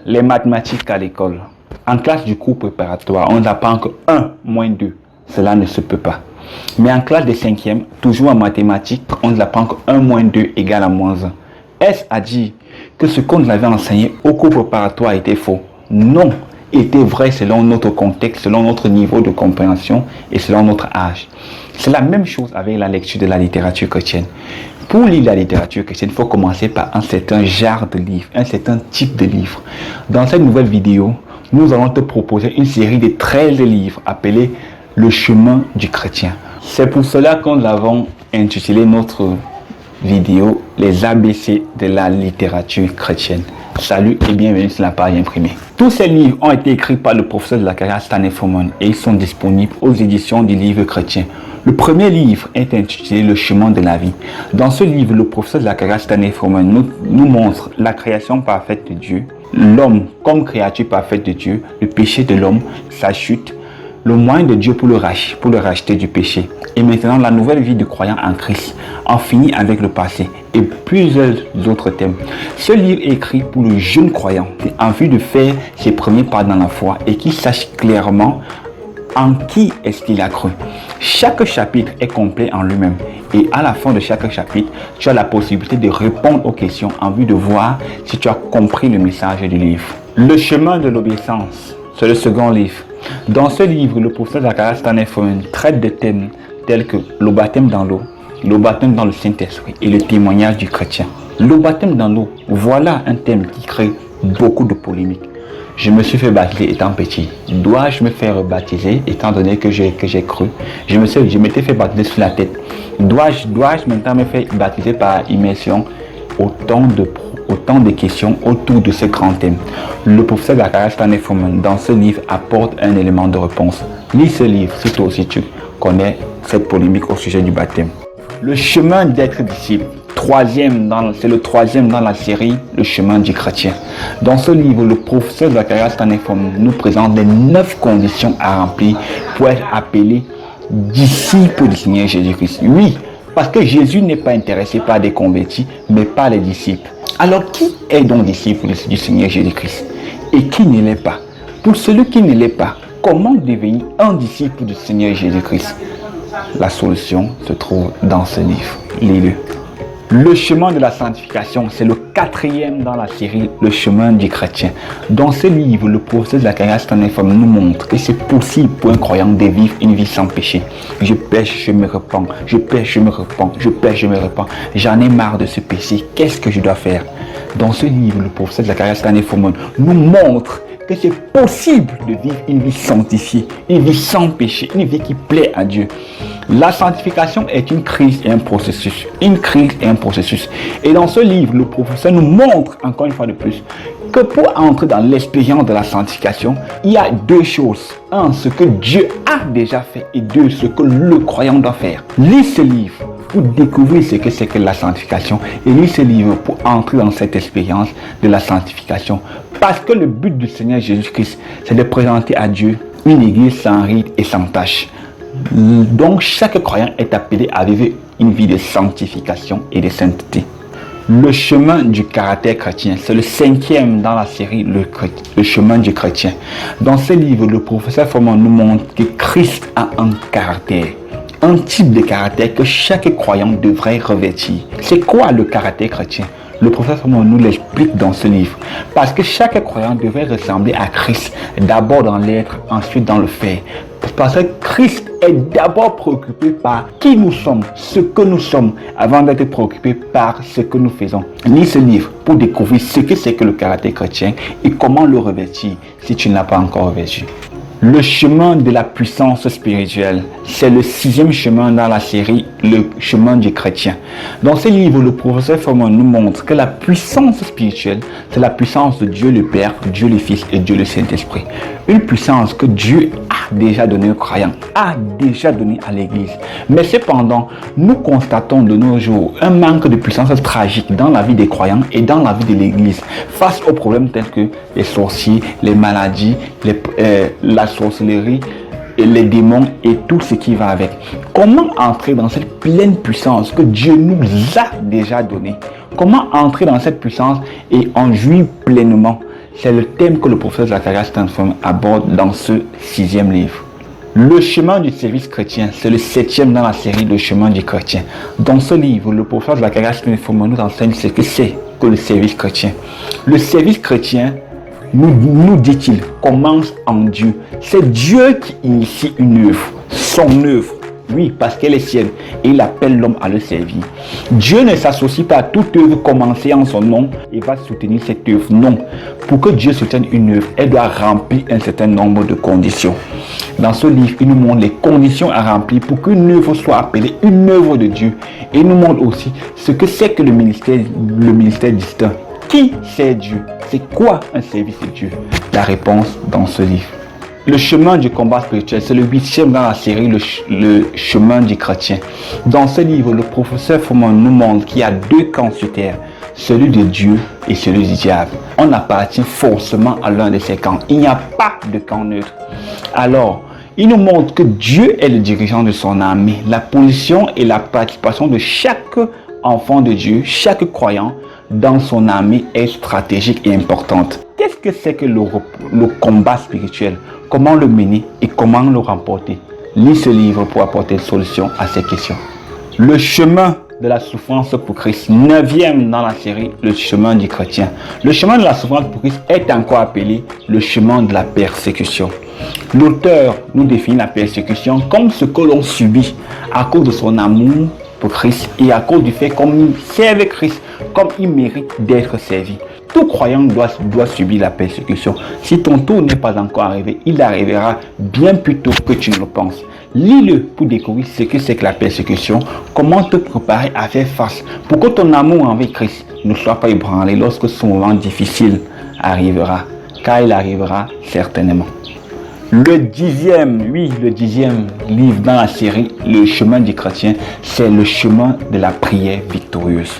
Les mathématiques à l'école. En classe du cours préparatoire, on n'apprend que 1 moins 2. Cela ne se peut pas. Mais en classe des 5e, toujours en mathématiques, on nous apprend que 1 moins 2 égale à moins 1. Est-ce à dire que ce qu'on nous avait enseigné au cours préparatoire était faux? Non, était vrai selon notre contexte, selon notre niveau de compréhension et selon notre âge. C'est la même chose avec la lecture de la littérature chrétienne. Pour lire la littérature chrétienne, il faut commencer par un certain genre de livre, un certain type de livre. Dans cette nouvelle vidéo, nous allons te proposer une série de 13 livres appelés Le chemin du chrétien. C'est pour cela que nous avons intitulé notre vidéo Les ABC de la littérature chrétienne. Salut et bienvenue sur la page imprimée. Tous ces livres ont été écrits par le professeur de la carrière Stanley Forman et ils sont disponibles aux éditions du livre chrétien. Le premier livre est intitulé Le chemin de la vie. Dans ce livre, le professeur de la carrière Stanley Forman nous montre la création parfaite de Dieu, l'homme comme créature parfaite de Dieu, le péché de l'homme, sa chute, le moyen de Dieu pour le racheter du péché. Et maintenant, la nouvelle vie du croyant en Christ, en finit avec le passé et plusieurs autres thèmes. Ce livre est écrit pour le jeune croyant en vue de faire ses premiers pas dans la foi et qui sache clairement en qui est-ce qu'il a cru. Chaque chapitre est complet en lui-même et à la fin de chaque chapitre, tu as la possibilité de répondre aux questions en vue de voir si tu as compris le message du livre. Le chemin de l'obéissance, c'est le second livre. Dans ce livre, le professeur de la carrière Stanley Forman traite de thèmes tels que le baptême dans l'eau, le baptême dans le Saint-Esprit et le témoignage du chrétien. Le baptême dans l'eau, voilà un thème qui crée beaucoup de polémiques. Je me suis fait baptiser étant petit. Dois-je me faire baptiser étant donné que j'ai cru? Je m'étais fait baptiser sur la tête. Dois-je maintenant me faire baptiser par immersion? Autant de questions autour de ce grand thème. Le professeur de la carrière Stanley Forman dans ce livre apporte un élément de réponse. Lis ce livre si toi aussi tu connais cette polémique au sujet du baptême. Le chemin d'être disciple. C'est le troisième dans la série Le chemin du chrétien. Dans ce livre, le professeur de la carrière Stanley Forman nous présente les 9 conditions à remplir pour être appelé disciple du Seigneur Jésus-Christ. Oui, parce que Jésus n'est pas intéressé par des convertis, mais par les disciples. Alors, qui est donc disciple du Seigneur Jésus-Christ et qui ne l'est pas? Pour celui qui ne l'est pas, comment devenir un disciple du Seigneur Jésus-Christ? La solution se trouve dans ce livre. Lis-le. Le chemin de la sanctification, c'est le 4e dans la série Le chemin du chrétien. Dans ce livre, le professeur de la carrière Stanley Forman nous montre que c'est possible pour un croyant de vivre une vie sans péché. Je pêche, je me repens, je pêche, je me repens, je pêche, je me repens. J'en ai marre de ce péché. Qu'est-ce que je dois faire? Dans ce livre, le professeur de la carrière Stanley Forman nous montre que c'est possible de vivre une vie sanctifiée, une vie sans péché, une vie qui plaît à Dieu. La sanctification est une crise et un processus. Une crise et un processus. Et dans ce livre, le professeur nous montre, encore une fois de plus, que pour entrer dans l'expérience de la sanctification, il y a 2 choses. 1, ce que Dieu a déjà fait. Et 2, ce que le croyant doit faire. Lis ce livre pour découvrir ce que c'est que la sanctification. Et lis ce livre pour entrer dans cette expérience de la sanctification. Parce que le but du Seigneur Jésus-Christ, c'est de présenter à Dieu une église sans ride et sans tache. Donc chaque croyant est appelé à vivre une vie de sanctification et de sainteté. Le chemin du caractère chrétien, c'est le 5e dans la série Le chemin du chrétien. Dans ce livre, le professeur Forman nous montre que Christ a un caractère. Un type de caractère que chaque croyant devrait revêtir. C'est quoi le caractère chrétien? Le professeur Forman nous l'explique dans ce livre. Parce que chaque croyant devrait ressembler à Christ, d'abord dans l'être, ensuite dans le faire. Parce que Christ est d'abord préoccupé par qui nous sommes, ce que nous sommes, avant d'être préoccupé par ce que nous faisons. Lis ce livre pour découvrir ce que c'est que le caractère chrétien et comment le revêtir si tu ne l'as pas encore revêtu. Le chemin de la puissance spirituelle, c'est le 6e chemin dans la série Le chemin du chrétien. Dans ce livre, le professeur Forman nous montre que la puissance spirituelle, c'est la puissance de Dieu le Père, Dieu le Fils et Dieu le Saint-Esprit. Une puissance que Dieu a déjà donnée aux croyants, a déjà donnée à l'Église. Mais cependant, nous constatons de nos jours un manque de puissance tragique dans la vie des croyants et dans la vie de l'Église face aux problèmes tels que les sorciers, les maladies, la sorcellerie, et les démons et tout ce qui va avec. Comment entrer dans cette pleine puissance que Dieu nous a déjà donnée? Comment entrer dans cette puissance et en jouir pleinement? C'est le thème que le professeur Zacharias Stanford aborde dans ce 6e livre. Le chemin du service chrétien, c'est le 7e dans la série Le chemin du chrétien. Dans ce livre, le professeur Zacharias Stanford nous enseigne ce que c'est que le service chrétien. Le service chrétien, nous dit-il, commence en Dieu. C'est Dieu qui initie une œuvre, son œuvre. Oui, parce qu'elle est sienne et il appelle l'homme à le servir. Dieu ne s'associe pas à toute œuvre commencée en son nom et va soutenir cette œuvre. Non, pour que Dieu soutienne une œuvre, elle doit remplir un certain nombre de conditions. Dans ce livre, il nous montre les conditions à remplir pour qu'une œuvre soit appelée une œuvre de Dieu. Et il nous montre aussi ce que c'est que le ministère distinct. Qui c'est Dieu? C'est quoi un service de Dieu? La réponse dans ce livre. Le chemin du combat spirituel, c'est le 8e dans la série le chemin du chrétien. Dans ce livre, le professeur Froment nous montre qu'il y a 2 camps sur terre, celui de Dieu et celui du diable. On appartient forcément à l'un de ces camps. Il n'y a pas de camp neutre. Alors, il nous montre que Dieu est le dirigeant de son armée. La position et la participation de chaque enfant de Dieu, chaque croyant dans son armée est stratégique et importante. Qu'est-ce que c'est que le combat spirituel? Comment le mener et comment le remporter? Lis ce livre pour apporter une solution à ces questions. Le chemin de la souffrance pour Christ, 9e dans la série Le chemin du chrétien. Le chemin de la souffrance pour Christ est encore appelé le chemin de la persécution. L'auteur nous définit la persécution comme ce que l'on subit à cause de son amour pour Christ et à cause du fait qu'on serve Christ comme il mérite d'être servi. Tout croyant doit subir la persécution. Si ton tour n'est pas encore arrivé, il arrivera bien plus tôt que tu ne le penses. Lis-le pour découvrir ce que c'est que la persécution, comment te préparer à faire face pour que ton amour envers Christ ne soit pas ébranlé lorsque ce moment difficile arrivera, car il arrivera certainement. Le 10e livre dans la série Le chemin du chrétien, c'est le chemin de la prière victorieuse.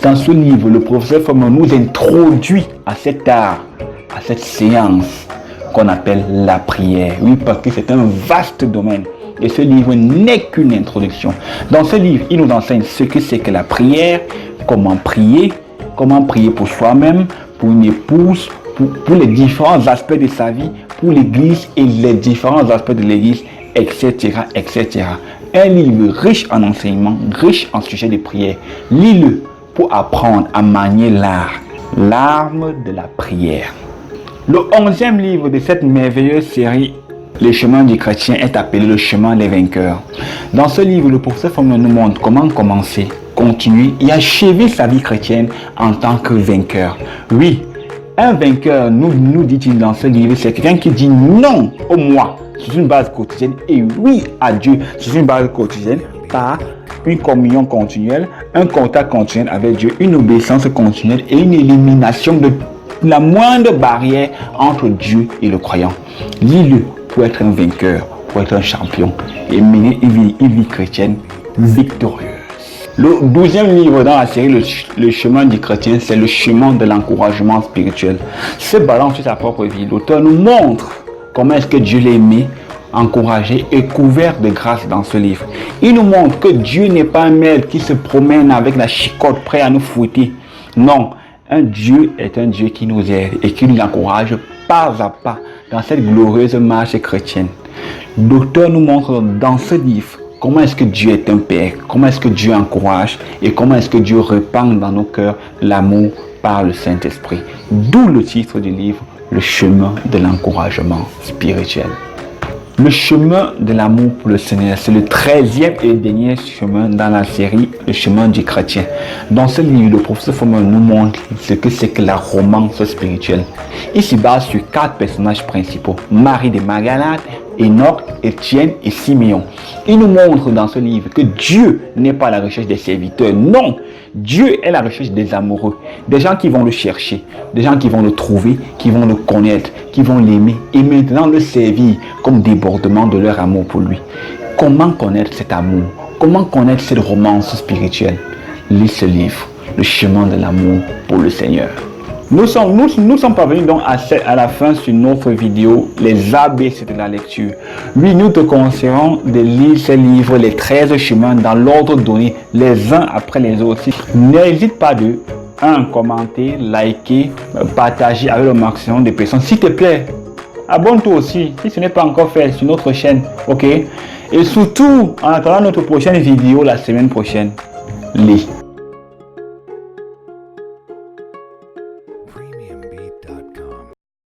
Dans ce livre, le professeur Froment nous introduit à cet art, à cette séance qu'on appelle la prière. Oui, parce que c'est un vaste domaine. Et ce livre n'est qu'une introduction. Dans ce livre, il nous enseigne ce que c'est que la prière, comment prier pour soi-même, pour une épouse, pour les différents aspects de sa vie, pour l'église et les différents aspects de l'église, etc., etc. Un livre riche en enseignements, riche en sujets de prière. Lis-le pour apprendre à manier l'arme de la prière. Le 11e livre de cette merveilleuse série, Le chemin du chrétien, est appelé le chemin des vainqueurs. Dans ce livre, le professeur Froment nous montre comment commencer, continuer et achever sa vie chrétienne en tant que vainqueur. Oui, un vainqueur, nous dit-il dans ce livre, c'est quelqu'un qui dit non au moi sur une base quotidienne et oui à Dieu sur une base quotidienne par une communion continuelle, un contact continuel avec Dieu, une obéissance continuelle et une élimination de la moindre barrière entre Dieu et le croyant. Lis-le pour être un vainqueur, pour être un champion et mener une vie chrétienne victorieuse. Le 12e livre dans la série Le chemin du chrétien, c'est le chemin de l'encouragement spirituel. Se basant sur sa propre vie, l'auteur nous montre comment est-ce que Dieu l'a aimé, encouragé et couvert de grâce dans ce livre. Il nous montre que Dieu n'est pas un maître qui se promène avec la chicotte prêt à nous fouetter. Non, un Dieu est un Dieu qui nous aide et qui nous encourage pas à pas dans cette glorieuse marche chrétienne. L'auteur nous montre dans ce livre comment est-ce que Dieu est un Père, comment est-ce que Dieu encourage et comment est-ce que Dieu répand dans nos cœurs l'amour par le Saint-Esprit. D'où le titre du livre, Le chemin de l'encouragement spirituel. Le chemin de l'amour pour le Seigneur, c'est le 13e et dernier chemin dans la série Le chemin du chrétien. Dans ce livre, le professeur Froment nous montre ce que c'est que la romance spirituelle. Il se base sur 4 personnages principaux: Marie de Magdalene, Enoch, Étienne et Siméon. Il nous montre dans ce livre que Dieu n'est pas à la recherche des serviteurs. Non, Dieu est à la recherche des amoureux, des gens qui vont le chercher, des gens qui vont le trouver, qui vont le connaître, qui vont l'aimer et maintenant le servir comme débordement de leur amour pour lui. Comment connaître cet amour? Comment connaître cette romance spirituelle? Lis ce livre, Le chemin de l'amour pour le Seigneur. Nous sommes parvenus donc à la fin sur notre vidéo, les ABC de la lecture. Oui, nous te conseillons de lire ces livres, les 13 chemins, dans l'ordre donné, les uns après les autres. N'hésite pas 1. Commenter, liker, partager avec le maximum de personnes. S'il te plaît, abonne-toi aussi si ce n'est pas encore fait sur notre chaîne. Ok? Et surtout, en attendant notre prochaine vidéo la semaine prochaine, lis.